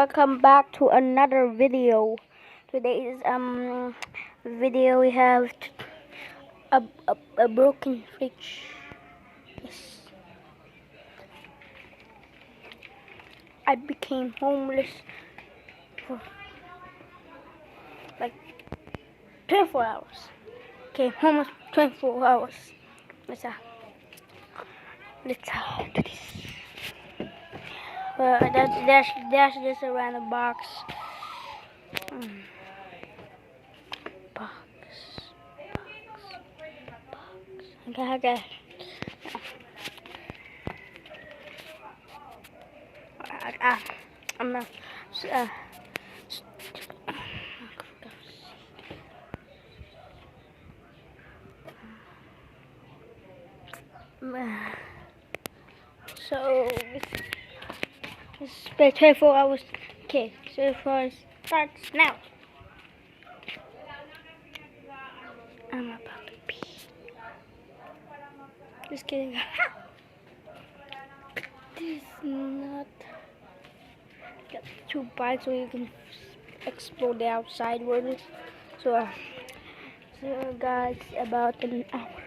welcome back to another video. Today's video we have a broken fridge. Yes. I became homeless for like 24 hours. Okay, homeless 24 hours. Let's do this. There's just a random box. Box. Okay. I'm not. So it's 24 hours. Okay, so far starts now. I'm about to pee. Just kidding. This is not. Got 2 bikes so you can explore the outside world. So guys, about an hour.